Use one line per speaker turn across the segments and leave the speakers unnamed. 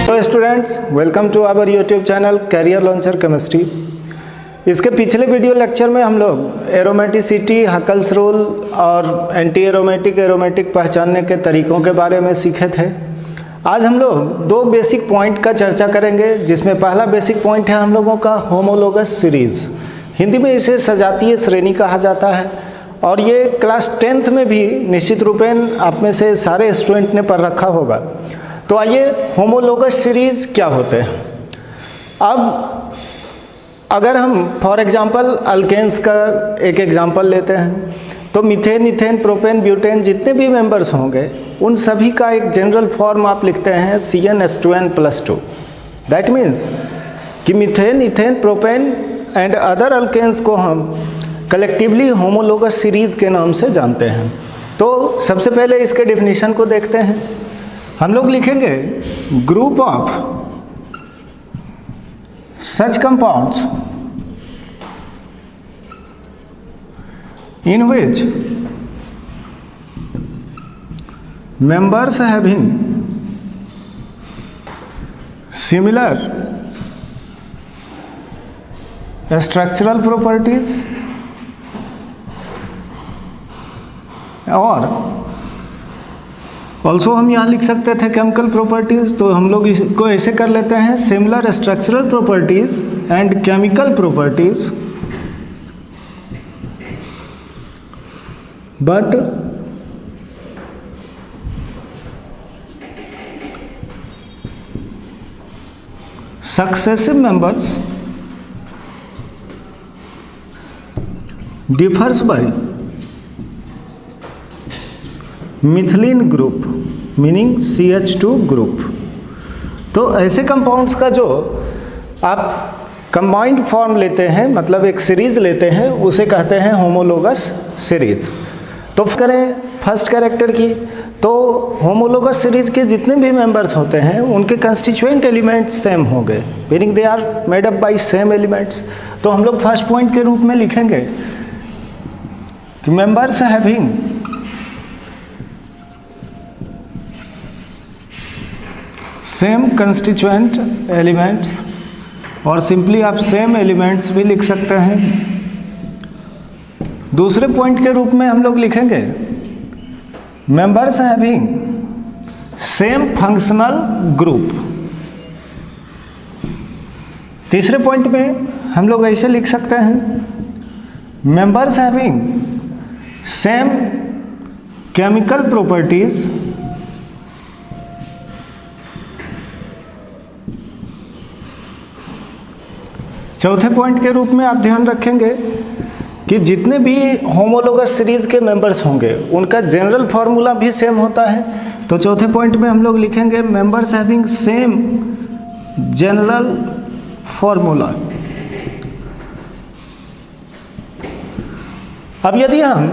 तो students, welcome to our YouTube channel career launcher chemistry. इसके पिछले वीडियो लेक्चर में हम लोग एरोमेटिसिटी, हकल्स रूल और एंटी एरोमेटिक पहचानने के तरीकों के बारे में सीखे थे। आज हम लोग दो बेसिक पॉइंट का चर्चा करेंगे, जिसमें पहला बेसिक पॉइंट है हम लोगों का होमोलोगस सीरीज़। हिंदी में इसे सजातीय श्रेणी कहा जाता है और ये क्लास 10th में भी निश्चित रूपेण आप में से सारे स्टूडेंट ने पढ़ रखा होगा। तो आइए, होमोलोगस सीरीज़ क्या होते हैं। अब अगर हम फॉर एग्जांपल अल्केन्स का एक एग्जांपल लेते हैं, तो मीथेन, इथेन, प्रोपेन, ब्यूटेन जितने भी मेंबर्स होंगे उन सभी का एक जनरल फॉर्म आप लिखते हैं CnH2n+2। दैट मीन्स कि methane, ethane, propane and other alkanes को हम कलेक्टिवली होमोलोगस सीरीज़ के नाम से जानते हैं। तो सबसे पहले इसके डेफिनेशन को देखते हैं। हम लोग लिखेंगे group of such compounds in which members having similar structural properties और ऑल्सो हम यहाँ लिख सकते थे केमिकल प्रॉपर्टीज़, तो हम लोग इसको ऐसे कर लेते हैं similar structural properties and chemical properties but successive members differs by methylene group meaning CH2 group. तो ऐसे कंपाउंड्स का जो आप कंबाइंड फॉर्म लेते हैं, मतलब एक सीरीज लेते हैं, उसे कहते हैं होमोलोगस सीरीज। तो करें फर्स्ट कैरेक्टर की, तो होमोलोगस सीरीज के जितने भी मेंबर्स होते हैं उनके कंस्टिट्यूएंट एलिमेंट्स सेम होंगे, meaning they are made up by same elements. तो हम लोग फर्स्ट पॉइंट के रूप में लिखेंगे कि members having same constituent elements, और सिंपली आप सेम एलिमेंट्स भी लिख सकते हैं। दूसरे पॉइंट के रूप में हम लोग लिखेंगे members having same functional group. तीसरे पॉइंट में हम लोग ऐसे लिख सकते हैं members having same chemical properties चौथे पॉइंट के रूप में आप ध्यान रखेंगे कि जितने भी होमोलोगस सीरीज के मेंबर्स होंगे उनका जनरल फार्मूला भी सेम होता है। तो चौथे पॉइंट में हम लोग लिखेंगे members having same general formula. अब यदि हम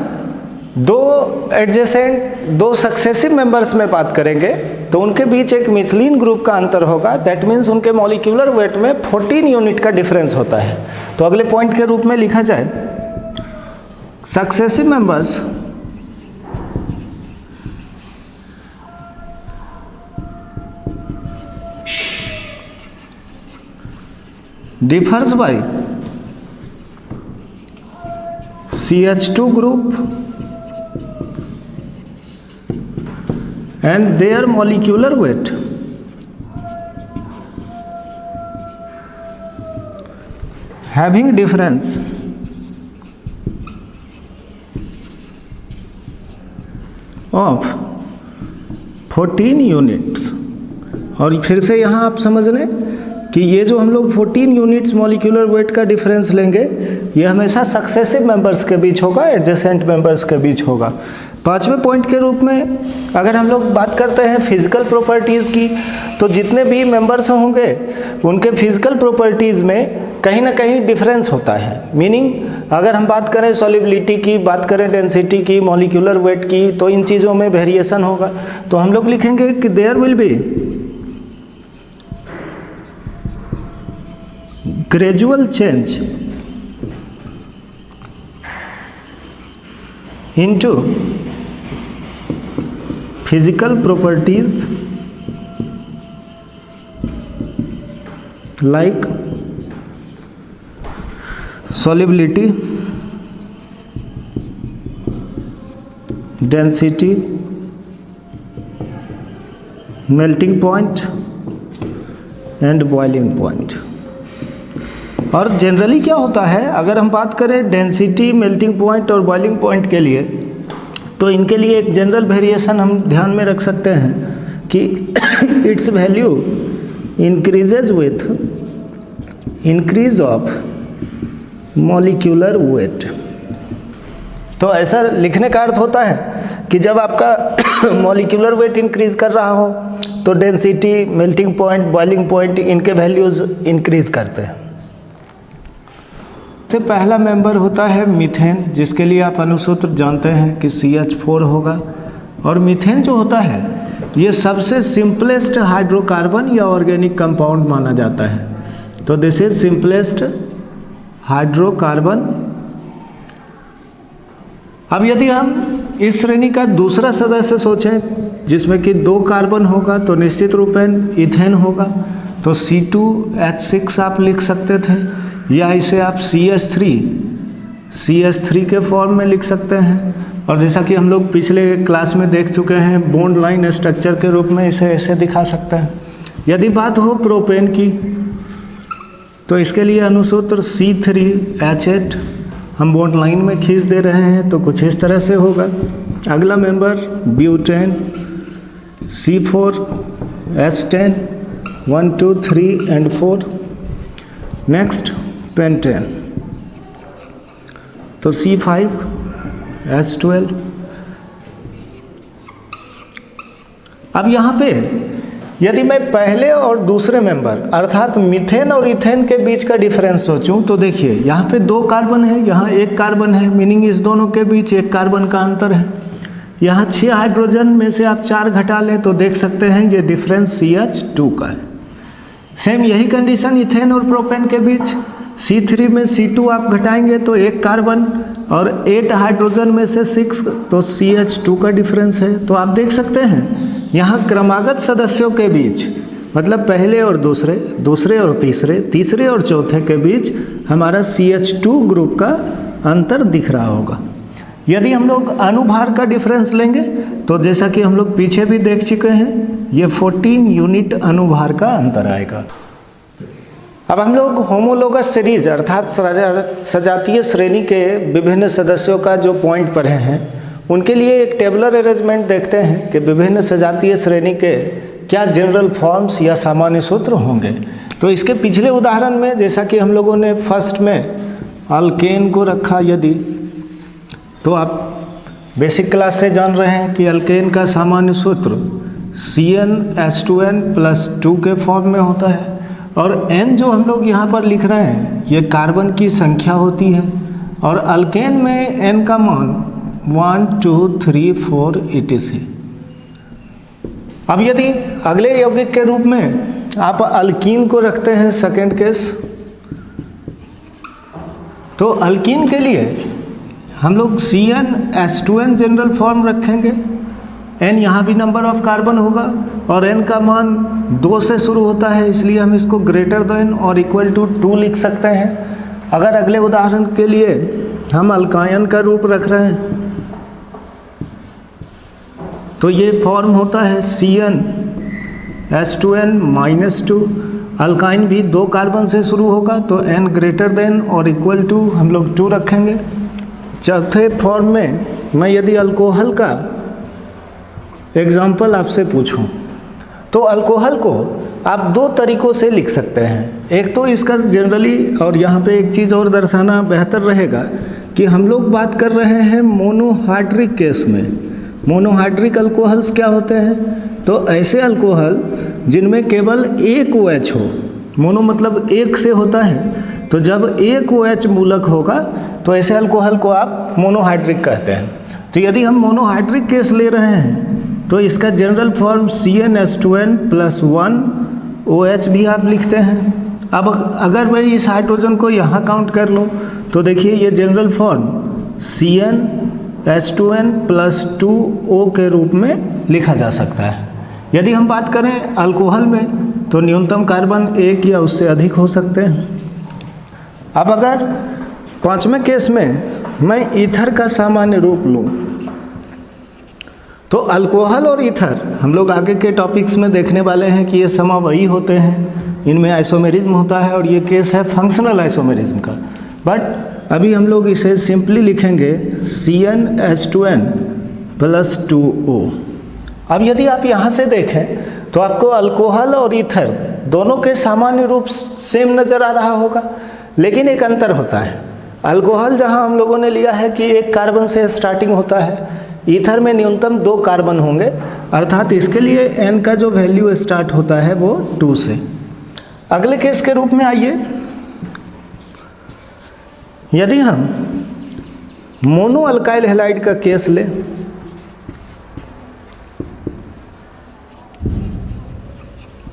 दो सक्सेसिव मेंबर्स में बात करेंगे तो उनके बीच एक मिथिलीन ग्रुप का अंतर होगा। दैट मीन्स उनके मॉलिक्यूलर वेट में 14 यूनिट का डिफरेंस होता है। तो अगले पॉइंट के रूप में लिखा जाए successive members differs by CH2 group and their molecular weight having difference of 14 units. और फिर से यहाँ आप समझ लें कि ये जो हम लोग 14 यूनिट्स मॉलिक्यूलर वेट का डिफरेंस लेंगे, ये हमेशा सक्सेसिव मेंबर्स के बीच होगा, एडजेसेंट मेंबर्स के बीच होगा। पांचवें पॉइंट के रूप में अगर हम लोग बात करते हैं फिजिकल प्रॉपर्टीज़ की, तो जितने भी मेंबर्स होंगे उनके फिजिकल प्रॉपर्टीज़ में कहीं ना कहीं डिफरेंस होता है। मीनिंग अगर हम बात करें सॉल्युबिलिटी की, बात करें डेंसिटी की, मॉलिक्यूलर वेट की, तो इन चीज़ों में वेरिएशन होगा। तो हम लोग लिखेंगे कि there will be gradual change into physical properties like solubility, density, melting point and boiling point। और जनरली क्या होता है, अगर हम बात करें डेंसिटी, मेल्टिंग पॉइंट और बॉइलिंग पॉइंट के लिए, तो इनके लिए एक जनरल वेरिएशन हम ध्यान में रख सकते हैं कि it's value increases with increase of molecular weight. तो ऐसा लिखने का अर्थ होता है कि जब आपका मॉलिक्यूलर वेट इंक्रीज कर रहा हो तो density, melting point, boiling point इनके वैल्यूज इंक्रीज करते हैं। सबसे पहला मेंबर होता है मीथेन, जिसके लिए आप अनुसूत्र जानते हैं कि CH4 होगा। और मीथेन जो होता है ये सबसे सिंपलेस्ट हाइड्रोकार्बन या ऑर्गेनिक कंपाउंड माना जाता है। तो दिस इज सिंपलेस्ट हाइड्रोकार्बन। अब यदि हम इस श्रेणी का दूसरा सदस्य सोचें जिसमें कि 2 कार्बन होगा तो निश्चित रूपेण इथेन होगा। तो C2H6 आप लिख सकते थे, या इसे आप CH3 के फॉर्म में लिख सकते हैं। और जैसा कि हम लोग पिछले क्लास में देख चुके हैं, बॉन्ड लाइन स्ट्रक्चर के रूप में इसे ऐसे दिखा सकते हैं। यदि बात हो प्रोपेन की तो इसके लिए अनुसूत्र C3H8 हम बॉन्ड लाइन में खींच दे रहे हैं तो कुछ इस तरह से होगा। अगला member butane C4H10 1 2 3 and 4। Next pentane तो C5H12। अब यहाँ पे यदि मैं पहले और दूसरे मेंबर अर्थात मीथेन और इथेन के बीच का डिफरेंस सोचूं तो देखिए यहाँ पे 2 कार्बन है, यहाँ 1 कार्बन है, मीनिंग इस दोनों के बीच 1 कार्बन का अंतर है। यहाँ 6 हाइड्रोजन में से आप 4 घटा लें तो देख सकते हैं ये डिफरेंस CH2 का है। सेम यही कंडीशन इथेन और प्रोपेन के बीच, C3 में C2 आप घटाएंगे तो 1 कार्बन और 8 हाइड्रोजन में से 6, तो CH2 का डिफरेंस है। तो आप देख सकते हैं यहाँ क्रमागत सदस्यों के बीच, मतलब पहले और दूसरे, दूसरे और तीसरे, तीसरे और चौथे के बीच हमारा CH2 ग्रुप का अंतर दिख रहा होगा। यदि हम लोग अनुभार का डिफरेंस लेंगे तो जैसा कि हम लोग पीछे भी देख चुके हैं, ये 14 यूनिट अनुभार का अंतर आएगा। अब हम लोग होमोलोगस सीरीज अर्थात सजातीय श्रेणी के विभिन्न सदस्यों का जो पॉइंट पढ़े हैं उनके लिए एक टेबलर अरेंजमेंट देखते हैं कि विभिन्न सजातीय श्रेणी के क्या जनरल फॉर्म्स या सामान्य सूत्र होंगे। तो इसके पिछले उदाहरण में जैसा कि हम लोगों ने फर्स्ट में अल्केन को रखा, यदि तो आप बेसिक क्लास से जान रहे हैं कि अल्केन का सामान्य सूत्र CnH2n+2 के फॉर्म में होता है। और N जो हम लोग यहाँ पर लिख रहे हैं ये कार्बन की संख्या होती है, और अल्केन में N का मान 1 2 3 4 etc। अब यदि अगले यौगिक के रूप में आप अल्कीन को रखते हैं सेकेंड केस, तो अल्कीन के लिए हम लोग CnH2n जनरल फॉर्म रखेंगे। N यहाँ भी नंबर ऑफ कार्बन होगा और N का मान 2 से शुरू होता है, इसलिए हम इसको ग्रेटर देन और इक्वल टू 2 लिख सकते हैं। अगर अगले उदाहरण के लिए हम अल्कायन का रूप रख रहे हैं तो ये फॉर्म होता है CnH2n-2। अल्काइन भी 2 कार्बन से शुरू होगा तो N ग्रेटर देन और इक्वल टू हम लोग 2 रखेंगे। चौथे फॉर्म में मैं यदि अल्कोहल का एग्जाम्पल आपसे पूछूं तो अल्कोहल को आप 2 तरीक़ों से लिख सकते हैं। एक तो इसका जनरली, और यहाँ पे एक चीज़ और दर्शाना बेहतर रहेगा कि हम लोग बात कर रहे हैं मोनोहाइड्रिक केस में। मोनोहाइड्रिक अल्कोहल्स क्या होते हैं? तो ऐसे अल्कोहल जिनमें केवल एक OH हो। मोनो मतलब एक से होता है, तो जब एक OH मूलक होगा तो ऐसे अल्कोहल को आप मोनोहाइड्रिक कहते हैं। तो यदि हम मोनोहाइड्रिक केस ले रहे हैं तो इसका जनरल फॉर्म CnH2n+1 OH भी आप लिखते हैं। अब अगर मैं इस हाइड्रोजन को यहाँ काउंट कर लूँ तो देखिए ये जनरल फॉर्म CnH2n+2O के रूप में लिखा जा सकता है। यदि हम बात करें अल्कोहल में तो न्यूनतम कार्बन 1 या उससे अधिक हो सकते हैं। अब अगर पांचवें केस में मैं ईथर का सामान्य रूप लूँ तो अल्कोहल और ईथर हम लोग आगे के टॉपिक्स में देखने वाले हैं कि ये समवयी होते हैं, इनमें आइसोमेरिज्म होता है और ये केस है फंक्शनल आइसोमेरिज्म का। बट अभी हम लोग इसे सिंपली लिखेंगे CnH2n + 2O। अब यदि आप यहाँ से देखें तो आपको अल्कोहल और ईथर दोनों के सामान्य रूप सेम नज़र आ रहा होगा, लेकिन एक अंतर होता है। अल्कोहल जहाँ हम लोगों ने लिया है कि 1 कार्बन से स्टार्टिंग होता है, ईथर में न्यूनतम 2 कार्बन होंगे, अर्थात इसके लिए n का जो वैल्यू स्टार्ट होता है वो 2 से। अगले केस के रूप में आइए, यदि हम मोनो अल्काइल हैलाइड का केस लें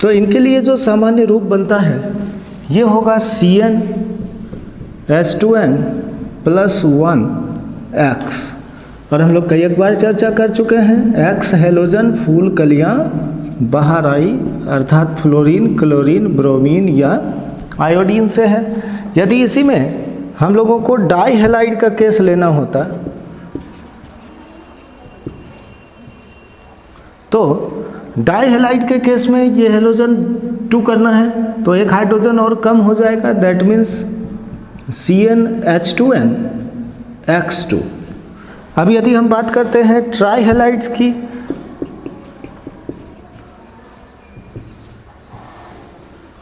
तो इनके लिए जो सामान्य रूप बनता है ये होगा CnH2n + 1X। और हम लोग कई एक बार चर्चा कर चुके हैं, X हेलोजन फूल कलियां बाहर आई, अर्थात फ्लोरीन, क्लोरीन, ब्रोमीन या आयोडीन से है। यदि इसी में हम लोगों को डाई हैलाइड का केस लेना होता तो डाई हैलाइड के केस में ये हेलोजन 2 करना है तो 1 हाइड्रोजन और कम हो जाएगा, दैट मीन्स CnH2n X2। अब यदि हम बात करते हैं ट्राई हैलाइड्स की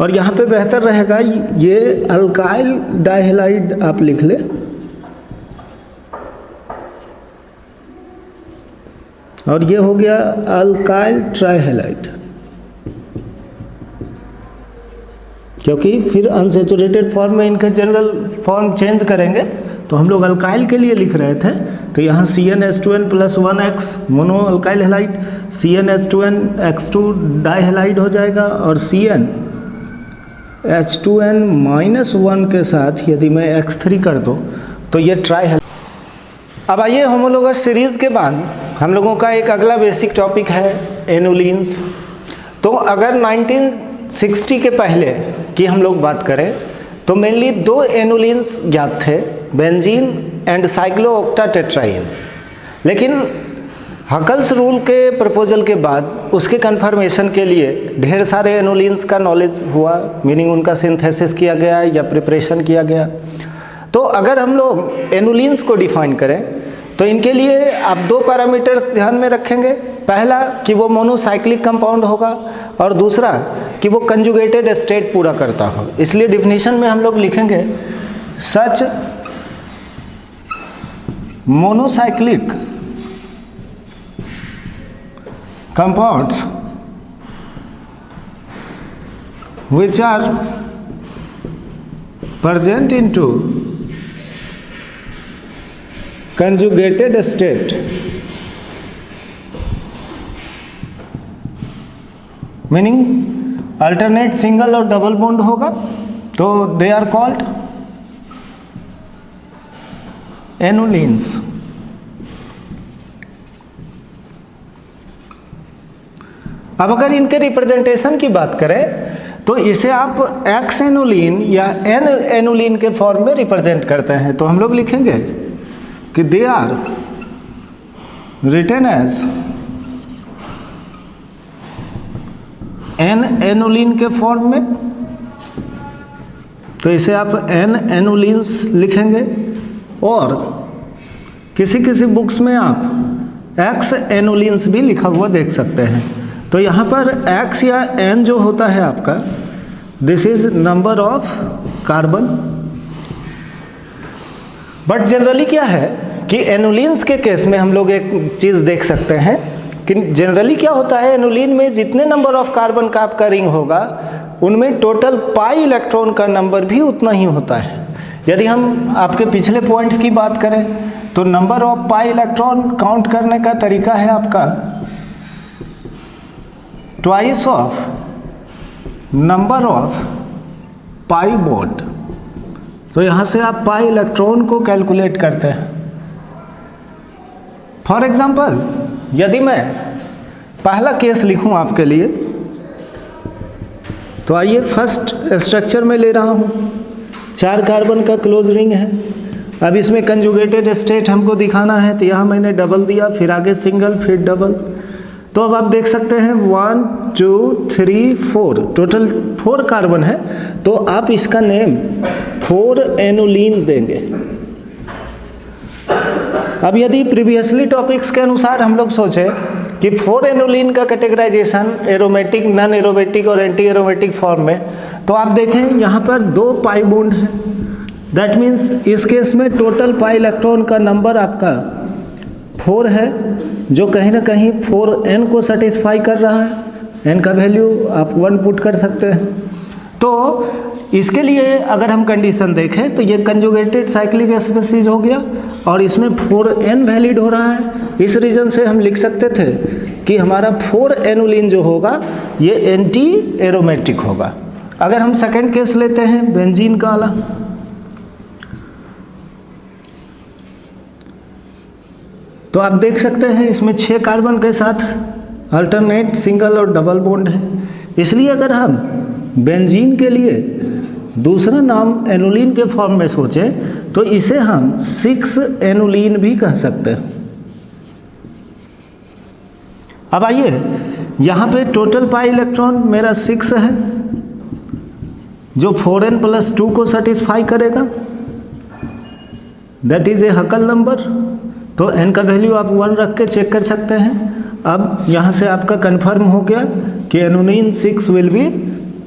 और यहाँ पे बेहतर रहेगा ये अल्काइल डाइहैलाइड आप लिख ले, और ये हो गया अल्काइल ट्राइहैलाइड, क्योंकि फिर अनसैचुरेटेड फॉर्म में इनका जनरल फॉर्म चेंज करेंगे तो हम लोग अल्काइल के लिए लिख रहे थे तो यहाँ CnH2n + 1X mono alkyl halide, CnH2n X2 डाइहैलाइड हो जाएगा और CnH2n - 1 के साथ यदि मैं X3 कर दूँ तो ये ट्राइहैलाइड। अब आइए होमोलोगस सीरीज़ के बाद हम लोगों का एक अगला बेसिक टॉपिक है एनुलिन्स। तो अगर 1960 के पहले की हम लोग बात करें तो मेनली 2 एनुलिन्स ज्ञात थे, बेंजीन एंड साइक्लोओक्टाटेट्राइन। लेकिन हकल्स रूल के प्रपोजल के बाद उसके कन्फर्मेशन के लिए ढेर सारे एनुलिन्स का नॉलेज हुआ, मीनिंग उनका सिंथेसिस किया गया या प्रिपरेशन किया गया। तो अगर हम लोग एनुलिन्स को डिफाइन करें तो इनके लिए आप 2 पैरामीटर्स ध्यान में रखेंगे। पहला कि वो मोनोसाइक्लिक कंपाउंड होगा और दूसरा कि वो कंजुगेटेड स्टेट पूरा करता हो। इसलिए डिफिनीशन में हम लोग लिखेंगे such monocyclic compounds which are present into conjugated state, meaning alternate single और डबल बॉन्ड होगा तो दे आर कॉल्ड एनुलिन्स। अब अगर इनके रिप्रेजेंटेशन की बात करें तो इसे आप x annulene or n annulene के फॉर्म में रिप्रेजेंट करते हैं। तो हम लोग लिखेंगे कि they are written as n annulene के फॉर्म में, तो इसे आप एन एनुलिन्स लिखेंगे। और किसी किसी बुक्स में आप एक्स एनुलिन्स भी लिखा हुआ देख सकते हैं। तो यहाँ पर एक्स या एन जो होता है आपका, this is number of carbon. But generally क्या है कि एनुलिन्स के केस में हम लोग एक चीज़ देख सकते हैं कि जनरली क्या होता है, एनुलिन में जितने नंबर ऑफ कार्बन का आपका रिंग होगा उनमें टोटल पाई इलेक्ट्रॉन का नंबर भी उतना ही होता है। यदि हम आपके पिछले पॉइंट्स की बात करें तो number of pi electron count करने का तरीका है आपका twice of number of pi bond. तो यहाँ से आप पाई इलेक्ट्रॉन को कैलकुलेट करते हैं। फॉर एग्जाम्पल यदि मैं पहला केस लिखूं आपके लिए, तो आइए फर्स्ट स्ट्रक्चर में ले रहा हूं, 4 कार्बन का क्लोज रिंग है। अब इसमें कंजुगेटेड स्टेट हमको दिखाना है, तो यहाँ मैंने डबल दिया, फिर आगे सिंगल, फिर डबल। तो अब आप देख सकते हैं 1 2 3 4 टोटल 4 कार्बन है, तो आप इसका नेम 4 एनुलीन देंगे। अब यदि प्रीवियसली टॉपिक्स के अनुसार हम लोग सोचें कि 4 एनुलीन का कैटेगराइजेशन एरोमेटिक, नॉन एरोमेटिक और एंटी एरोमेटिक फॉर्म में, तो आप देखें यहाँ पर 2 पाई बॉन्ड है। दैट मीन्स इस केस में टोटल पाई इलेक्ट्रॉन का नंबर आपका 4 है, जो कहीं ना कहीं 4n को सेटिस्फाई कर रहा है। n का वैल्यू आप 1 पुट कर सकते हैं। तो इसके लिए अगर हम कंडीशन देखें तो ये कंजुगेटेड साइक्लिक स्पीशीज हो गया और इसमें 4n वैलिड हो रहा है। इस रीजन से हम लिख सकते थे कि हमारा 4 एनुलीन जो होगा ये एंटी एरोमेटिक होगा। अगर हम सेकंड केस लेते हैं बेंजीन का वाला, तो आप देख सकते हैं इसमें 6 कार्बन के साथ अल्टरनेट सिंगल और डबल बॉन्ड है। इसलिए अगर हम बेंजीन के लिए दूसरा नाम एनुलीन के फॉर्म में सोचें तो इसे हम 6 एनुलीन भी कह सकते हैं। अब आइए यहाँ पे टोटल पाई इलेक्ट्रॉन मेरा 6 है, जो 4n + 2 को सेटिस्फाई करेगा, that is a Huckel number. तो n का वैल्यू आप 1 रख के चेक कर सकते हैं। अब यहाँ से आपका कंफर्म हो गया कि annulene 6 will be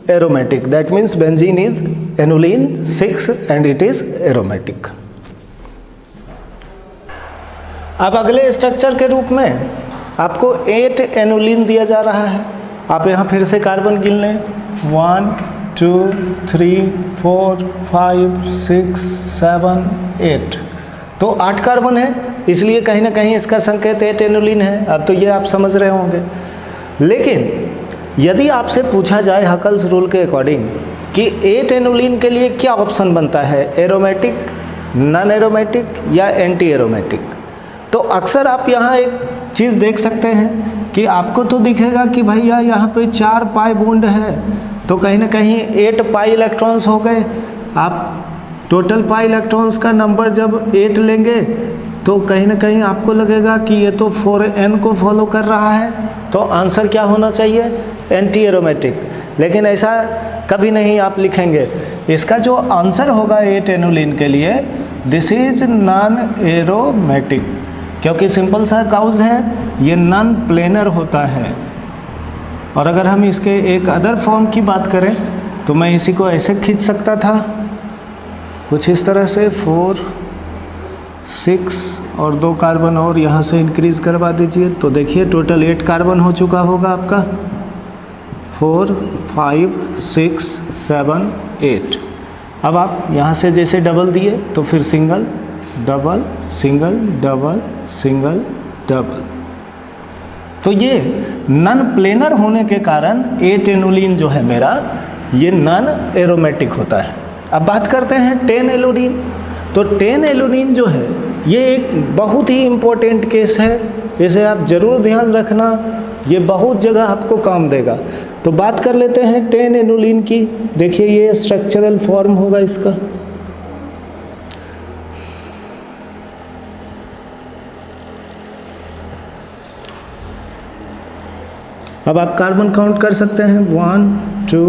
aromatic, that means benzene is annulene 6 and it is aromatic. अब अगले स्ट्रक्चर के रूप में आपको 8 एनुलीन दिया जा रहा है। आप यहाँ फिर से कार्बन गिन लें, 1 2 3 4 5 6 7 8, तो 8 कार्बन है, इसलिए कहीं ना कहीं इसका संकेत 8 एनुलीन है। अब तो ये आप समझ रहे होंगे। लेकिन यदि आपसे पूछा जाए हकल्स रूल के अकॉर्डिंग कि 8 एनुलीन के लिए क्या ऑप्शन बनता है, एरोमेटिक, नॉन एरोमेटिक या एंटी एरोमेटिक, तो अक्सर आप यहाँ एक चीज़ देख सकते हैं कि आपको तो दिखेगा कि भैया यहाँ पे 4 पाई बॉन्ड है, तो कहीं ना कहीं 8 पाई इलेक्ट्रॉन्स हो गए। आप टोटल पाई इलेक्ट्रॉन्स का नंबर जब 8 लेंगे तो कहीं ना कहीं आपको लगेगा कि ये तो 4n को फॉलो कर रहा है, तो आंसर क्या होना चाहिए, एंटी एरोमेटिक। लेकिन ऐसा कभी नहीं आप लिखेंगे। इसका जो आंसर होगा 8 एनुलीन के लिए, दिस इज नॉन एरोमेटिक, क्योंकि सिंपल सा काउज है, ये नॉन प्लेनर होता है। और अगर हम इसके एक अदर फॉर्म की बात करें तो मैं इसी को ऐसे खींच सकता था, कुछ इस तरह से 4 6 और 2 कार्बन और यहाँ से इंक्रीज करवा दीजिए, तो देखिए टोटल 8 कार्बन हो चुका होगा आपका, 4 5 6 7 8। अब आप यहाँ से जैसे डबल दिए तो फिर single double single double single double, तो ये नॉन प्लेनर होने के कारण 8 एनुलीन जो है मेरा ये नॉन एरोमेटिक होता है। अब बात करते हैं 10 एनुलीन। तो 10 एनुलीन जो है ये एक बहुत ही इम्पोर्टेंट केस है, इसे आप ज़रूर ध्यान रखना, ये बहुत जगह आपको काम देगा। तो बात कर लेते हैं 10 एनुलीन की। देखिए ये स्ट्रक्चरल फॉर्म होगा इसका, अब आप कार्बन काउंट कर सकते हैं 1 2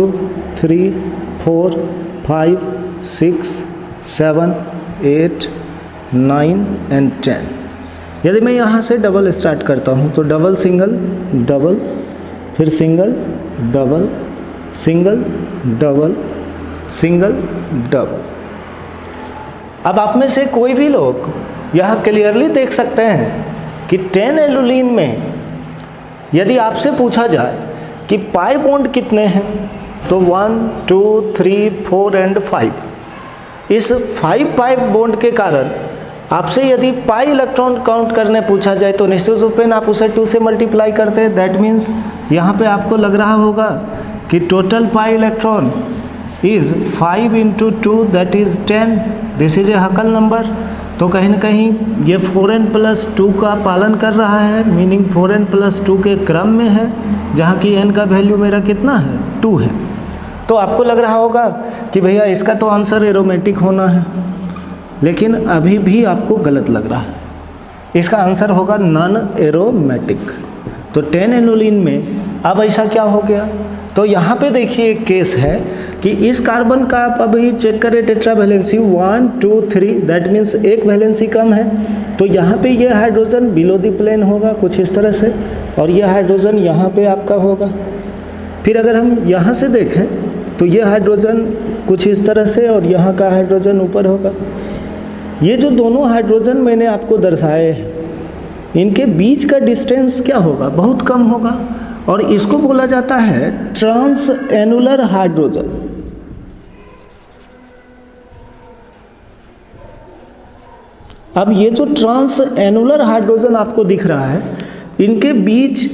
3 4 5 6 7 8 9 एंड 10। यदि मैं यहाँ से डबल स्टार्ट करता हूँ तो डबल सिंगल डबल, फिर single double single double single double. अब आप में से कोई भी लोग यहाँ क्लियरली देख सकते हैं कि 10 एनुलीन में यदि आपसे पूछा जाए कि पाई बॉन्ड कितने हैं तो 1 2 3 4 एंड 5। इस 5 पाई बॉन्ड के कारण आपसे यदि पाई इलेक्ट्रॉन काउंट करने पूछा जाए तो निश्चित रूप में आप उसे 2 से मल्टीप्लाई करते हैं। दैट मीन्स यहाँ पे आपको लग रहा होगा कि total pi electron is 5 × 2 that is 10। This is a Huckel number. तो कहीं ना कहीं ये 4n+2 का पालन कर रहा है, मीनिंग 4n+2 के क्रम में है, जहाँ की n का वैल्यू मेरा कितना है, 2 है। तो आपको लग रहा होगा कि भैया इसका तो आंसर एरोमेटिक होना है, लेकिन अभी भी आपको गलत लग रहा है। इसका आंसर होगा नॉन एरोमेटिक। तो 10 एनुलिन में अब ऐसा क्या हो गया, तो यहाँ पे देखिए एक केस है कि इस कार्बन का आप अभी चेक करें टेट्रा वैलेंसी 1 2 3, दैट मीन्स एक वैलेंसी कम है, तो यहाँ पे ये हाइड्रोजन बिलो द प्लेन होगा कुछ इस तरह से, और ये हाइड्रोजन यहाँ पे आपका होगा। फिर अगर हम यहाँ से देखें तो ये हाइड्रोजन कुछ इस तरह से और यहाँ का हाइड्रोजन ऊपर होगा। ये जो दोनों हाइड्रोजन मैंने आपको दर्शाए हैं, इनके बीच का डिस्टेंस क्या होगा, बहुत कम होगा, और इसको बोला जाता है ट्रांस एनुलर हाइड्रोजन। अब ये जो ट्रांस एनुलर हाइड्रोजन आपको दिख रहा है, इनके बीच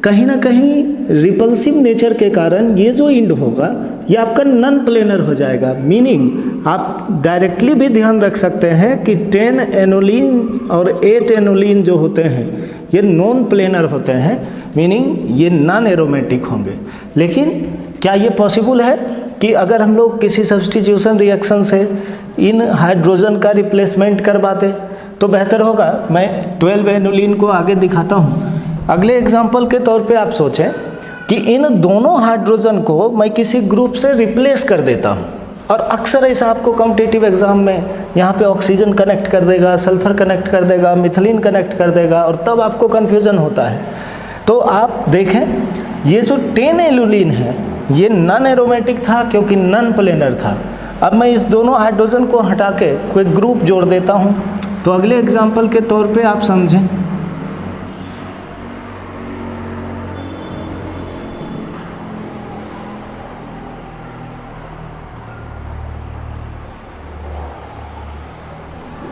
कहीं ना कहीं रिपल्सिव नेचर के कारण ये जो इंड होगा ये आपका नॉन प्लेनर हो जाएगा। मीनिंग आप डायरेक्टली भी ध्यान रख सकते हैं कि 10 एनुलिन और 8 एनुलिन जो होते हैं ये नॉन प्लेनर होते हैं, मीनिंग ये नॉन एरोमेटिक होंगे। लेकिन क्या ये पॉसिबल है कि अगर हम लोग किसी सब्स्टिट्यूशन रिएक्शन से इन हाइड्रोजन का रिप्लेसमेंट करवा दें तो बेहतर होगा। मैं 12 एनुलिन को आगे दिखाता हूँ। अगले एग्जाम्पल के तौर पे आप सोचें कि इन दोनों हाइड्रोजन को मैं किसी ग्रुप से रिप्लेस कर देता हूँ, और अक्सर ऐसा आपको कॉम्पिटिटिव एग्जाम में यहाँ पे ऑक्सीजन कनेक्ट कर देगा, सल्फर कनेक्ट कर देगा, मिथिलीन कनेक्ट कर देगा, और तब आपको कन्फ्यूजन होता है। तो आप देखें ये जो 10 एनुलिन है ये नॉन एरोमेटिक था क्योंकि नॉन प्लेनर था। अब मैं इस दोनों हाइड्रोजन को हटा के कोई ग्रुप जोड़ देता हूँ, तो अगले एग्जाम्पल के तौर पे आप समझें।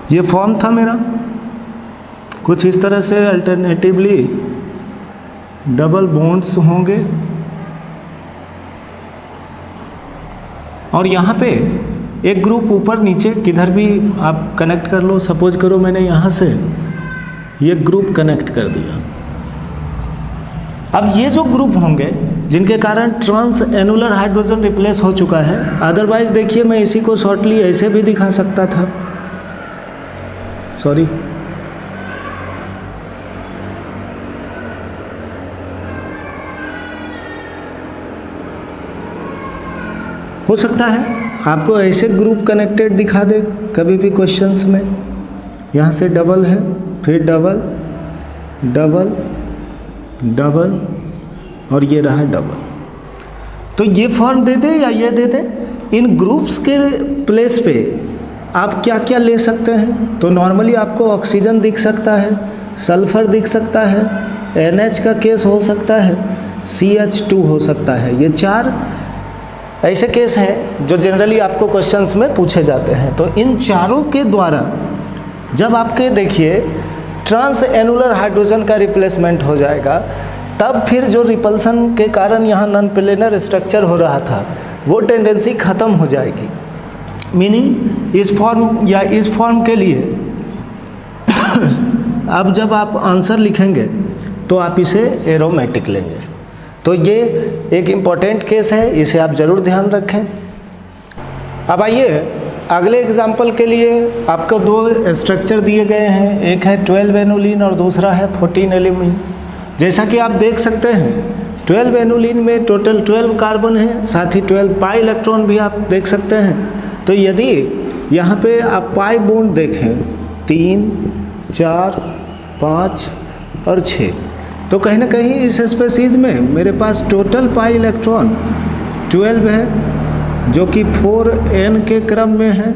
ये फॉर्म था मेरा कुछ इस तरह से, अल्टरनेटिवली डबल बॉन्ड्स होंगे, और यहाँ पे एक ग्रुप ऊपर नीचे किधर भी आप कनेक्ट कर लो। सपोज करो मैंने यहाँ से ये ग्रुप कनेक्ट कर दिया। अब ये जो ग्रुप होंगे जिनके कारण ट्रांस एनुलर हाइड्रोजन रिप्लेस हो चुका है, अदरवाइज देखिए मैं इसी को शॉर्टली ऐसे भी दिखा सकता था, सॉरी, हो सकता है आपको ऐसे ग्रुप कनेक्टेड दिखा दे कभी भी क्वेश्चंस में। यहाँ से डबल है, फिर डबल डबल डबल, और ये रहा डबल। तो ये फॉर्म दे दे या ये दे दे, इन ग्रुप्स के प्लेस पे आप क्या क्या ले सकते हैं। तो नॉर्मली आपको ऑक्सीजन दिख सकता है, सल्फर दिख सकता है, NH का केस हो सकता है, CH2 हो सकता है। ये 4 ऐसे केस हैं जो जनरली आपको क्वेश्चंस में पूछे जाते हैं। तो इन चारों के द्वारा जब आपके देखिए ट्रांस एनुलर हाइड्रोजन का रिप्लेसमेंट हो जाएगा, तब फिर जो रिपल्सन के कारण यहाँ नॉन प्लेनर स्ट्रक्चर हो रहा था वो टेंडेंसी ख़त्म हो जाएगी। मीनिंग इस फॉर्म या इस फॉर्म के लिए अब जब आप आंसर लिखेंगे तो आप इसे एरोमेटिक लेंगे। तो ये एक इम्पॉर्टेंट केस है, इसे आप ज़रूर ध्यान रखें। अब आइए अगले एग्जाम्पल के लिए आपको 2 स्ट्रक्चर दिए गए हैं, एक है 12 एनुलिन और दूसरा है 14 एल्यूमिन। जैसा कि आप देख सकते हैं 12 एनुलिन में टोटल 12 कार्बन है, साथ ही 12 पाई इलेक्ट्रॉन भी आप देख सकते हैं। तो यदि यहाँ पे आप पाई बॉन्ड देखें 3 4 5 और 6, तो कहीं ना कहीं इस स्पेसीज में मेरे पास टोटल पाई इलेक्ट्रॉन 12 है, जो कि 4n के क्रम में है।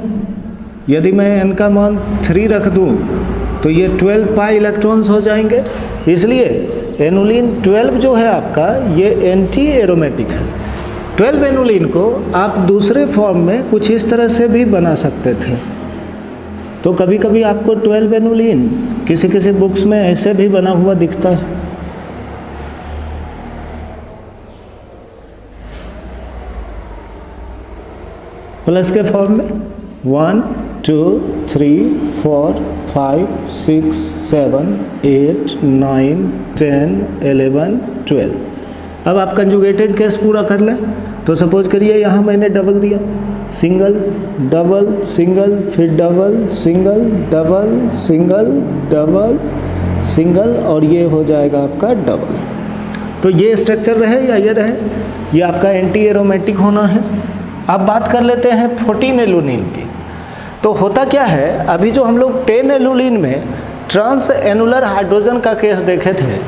यदि मैं n का मान 3 रख दूं तो ये 12 पाई इलेक्ट्रॉन्स हो जाएंगे। इसलिए एनुलिन 12 जो है आपका ये एंटी एरोमेटिक है। 12 एनुलिन को आप दूसरे फॉर्म में कुछ इस तरह से भी बना सकते थे। तो कभी कभी आपको 12 एनुलिन किसी किसी बुक्स में ऐसे भी बना हुआ दिखता है। प्लस के फॉर्म में 1 2 3 4 5 6 7 8 9 10 11 12। अब आप कंजुगेटेड केस पूरा कर लें। तो सपोज करिए यहाँ मैंने डबल दिया, सिंगल डबल सिंगल, फिर double single double single double single, और ये हो जाएगा आपका डबल। तो ये स्ट्रक्चर रहे या ये रहे, ये आपका एंटी एरोमेटिक होना है। अब बात कर लेते हैं 14 एलुलिन की। तो होता क्या है, अभी जो हम लोग 10 एलुलिन में ट्रांस एनुलर हाइड्रोजन का केस देखे थे,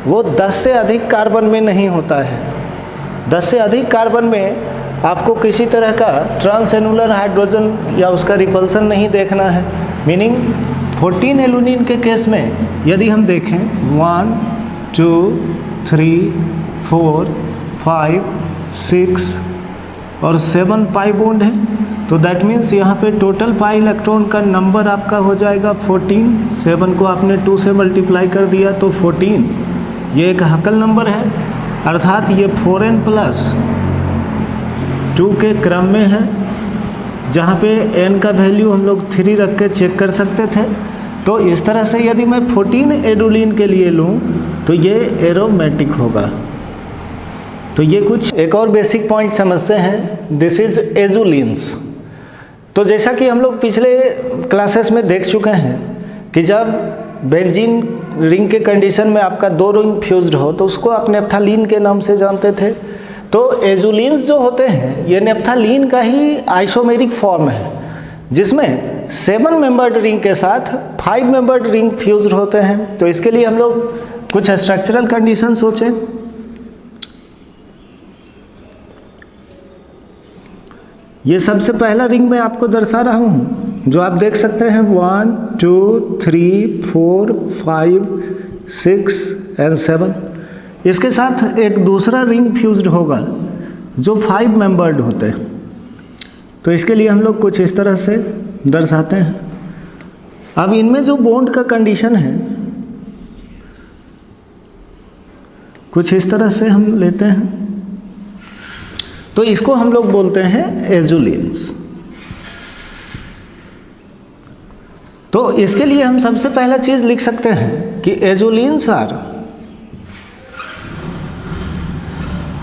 वो 10 से अधिक कार्बन में नहीं होता है। 10 से अधिक कार्बन में आपको किसी तरह का ट्रांस एनुलर हाइड्रोजन या उसका रिपल्सन नहीं देखना है। मीनिंग 14 एलुलिन के केस में यदि हम देखें 1 2 3 4 5 6 और 7 पाई बॉन्ड है, तो दैट मीन्स यहाँ पे टोटल पाई इलेक्ट्रॉन का नंबर आपका हो जाएगा 14। 7 को आपने 2 से मल्टीप्लाई कर दिया तो 14, ये एक हकल नंबर है, अर्थात ये 4n प्लस 2 के क्रम में है, जहाँ पे n का वैल्यू हम लोग 3 रख के चेक कर सकते थे। तो इस तरह से यदि मैं 14 एलुलिन के लिए लूँ तो ये एरोमेटिक होगा। तो ये कुछ एक और बेसिक पॉइंट समझते हैं। This is azulenes. तो जैसा कि हम लोग पिछले क्लासेस में देख चुके हैं कि जब बेंजीन रिंग के कंडीशन में आपका 2 रिंग फ्यूज्ड हो तो उसको आप नेप्थालीन के नाम से जानते थे। तो एजुलिन्स जो होते हैं ये नेप्थालीन का ही आइसोमेरिक फॉर्म है, जिसमें 7 मेंबर्ड रिंग के साथ 5 मेंबर्ड रिंग फ्यूज्ड होते हैं। तो इसके लिए हम लोग कुछ स्ट्रक्चरल कंडीशन सोचें। ये सबसे पहला रिंग मैं आपको दर्शा रहा हूँ, जो आप देख सकते हैं 1 2 3 4 5 6 एंड 7। इसके साथ एक दूसरा रिंग फ्यूज्ड होगा जो 5 मेंबर्ड होते हैं। तो इसके लिए हम लोग कुछ इस तरह से दर्शाते हैं। अब इनमें जो बॉन्ड का कंडीशन है कुछ इस तरह से हम लेते हैं, तो इसको हम लोग बोलते हैं एजुलिन्स। तो इसके लिए हम सबसे पहला चीज लिख सकते हैं कि एजुलिन्स आर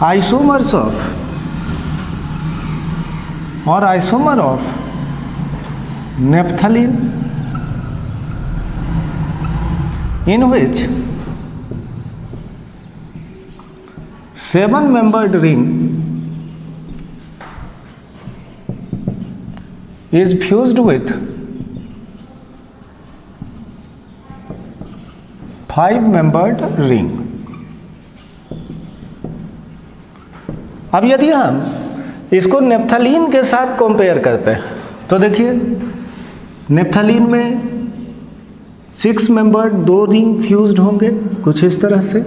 आइसोमर्स ऑफ और isomer of naphthalene in which 7 membered ring is fused with 5 membered ring। अब यदि हम इसको नेप्थलीन के साथ कंपेयर करते हैं तो देखिए नेप्थलीन में 6 मेंबर्ड 2 रिंग फ्यूज्ड होंगे कुछ इस तरह से।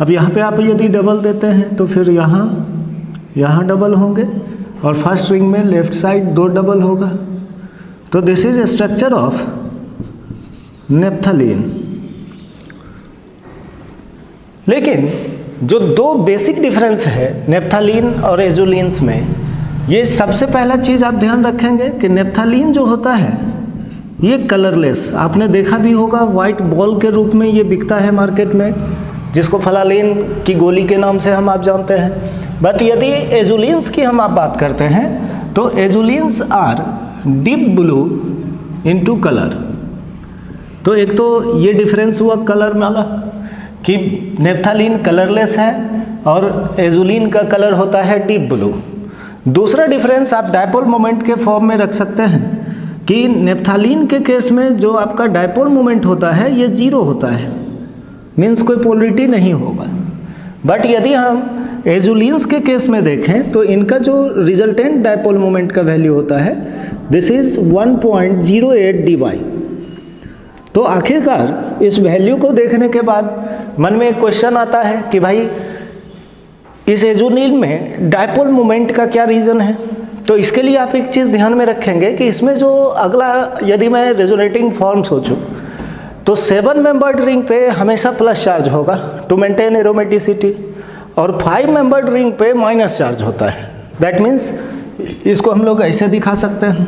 अब यहाँ पे आप यदि डबल देते हैं तो फिर यहाँ डबल होंगे और फर्स्ट रिंग में लेफ्ट साइड 2 डबल होगा। तो this is A structure of naphthalene. लेकिन जो 2 बेसिक डिफरेंस है नेप्थलीन और एजुलिन्स में, ये सबसे पहला चीज़ आप ध्यान रखेंगे कि नेप्थलीन जो होता है ये कलरलेस, आपने देखा भी होगा वाइट बॉल के रूप में ये बिकता है मार्केट में, जिसको फलालीन की गोली के नाम से हम आप जानते हैं। बट यदि एजुलिन्स की हम आप बात करते हैं तो azulenes are deep blue into colour. तो एक तो ये डिफरेंस हुआ कलर वाला कि नेप्थलीन कलरलेस है और एजुलिन का कलर होता है डीप ब्लू। दूसरा डिफरेंस आप डायपोल मोमेंट के फॉर्म में रख सकते हैं कि नेप्थलीन के केस में जो आपका डायपोल मोमेंट होता है ये 0 होता है, मीन्स कोई पोलरिटी नहीं होगा। बट यदि हम एजुलिन्स के केस में देखें तो इनका जो रिजल्टेंट डायपोल मोमेंट का वैल्यू होता है दिस इज 1.08 dy। तो आखिरकार इस वैल्यू को देखने के बाद मन में एक क्वेश्चन आता है कि भाई इस एजुलिन में डायपोल मोमेंट का क्या रीज़न है। तो इसके लिए आप एक चीज़ ध्यान में रखेंगे कि इसमें जो अगला यदि मैं रेजोनेटिंग फॉर्म सोचूं तो 7 मेंबर्ड रिंग पे हमेशा प्लस चार्ज होगा टू मेंटेन एरोमेटिसिटी और 5 मेंबर्ड रिंग पे माइनस चार्ज होता है। दैट मीन्स इसको हम लोग ऐसे दिखा सकते हैं,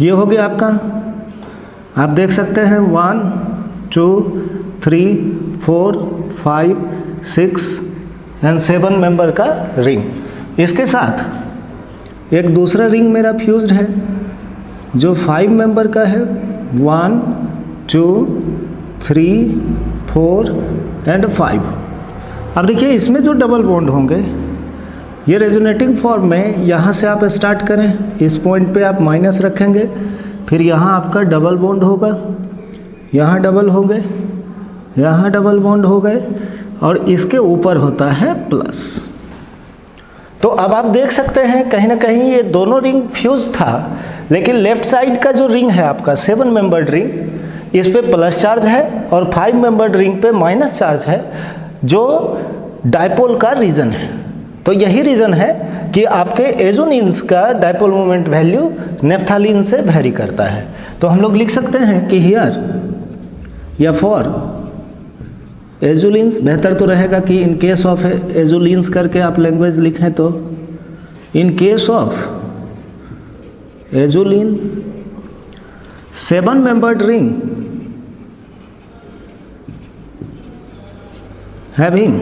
ये हो गया आपका, आप देख सकते हैं 1 2 3 4 5 6 एंड 7 मेंबर का रिंग। इसके साथ एक दूसरा रिंग मेरा फ्यूज्ड है जो 5 मेंबर का है, 1 2 3 4 एंड 5। अब देखिए इसमें जो डबल बॉन्ड होंगे ये रेजोनेटिंग फॉर्म में, यहाँ से आप स्टार्ट करें, इस पॉइंट पे आप माइनस रखेंगे, फिर यहाँ आपका डबल बॉन्ड होगा, यहाँ डबल हो गए, यहाँ डबल बॉन्ड हो गए, और इसके ऊपर होता है प्लस। तो अब आप देख सकते हैं कहीं ना कहीं ये दोनों रिंग फ्यूज था, लेकिन लेफ्ट साइड का जो रिंग है आपका 7 मेंबर्ड रिंग, इस पे प्लस चार्ज है और 5 मेंबर्ड रिंग पे माइनस चार्ज है, जो डायपोल का रीज़न है। तो यही रीज़न है कि आपके एजोनिन्स का डायपोल मोमेंट वैल्यू नेप्थालीन से वेरी करता है। तो हम लोग लिख सकते हैं कि हियर या फॉर एजुलिन्स, बेहतर तो रहेगा कि इन केस ऑफ एजुलिन्स करके आप लैंग्वेज लिखें, तो in case of azulene 7 membered ring having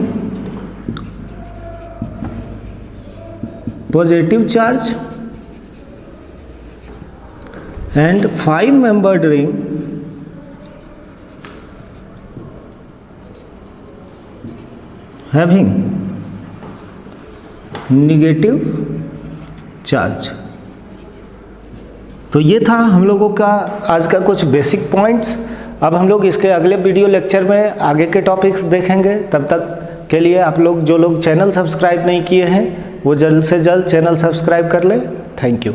positive charge and 5 membered ring having negative charge। तो ये था हम लोगों का आज का कुछ बेसिक पॉइंट्स। अब हम लोग इसके अगले वीडियो लेक्चर में आगे के टॉपिक्स देखेंगे। तब तक के लिए आप लोग जो लोग चैनल सब्सक्राइब नहीं किए हैं वो जल्द से जल्द चैनल सब्सक्राइब कर लें। Thank you.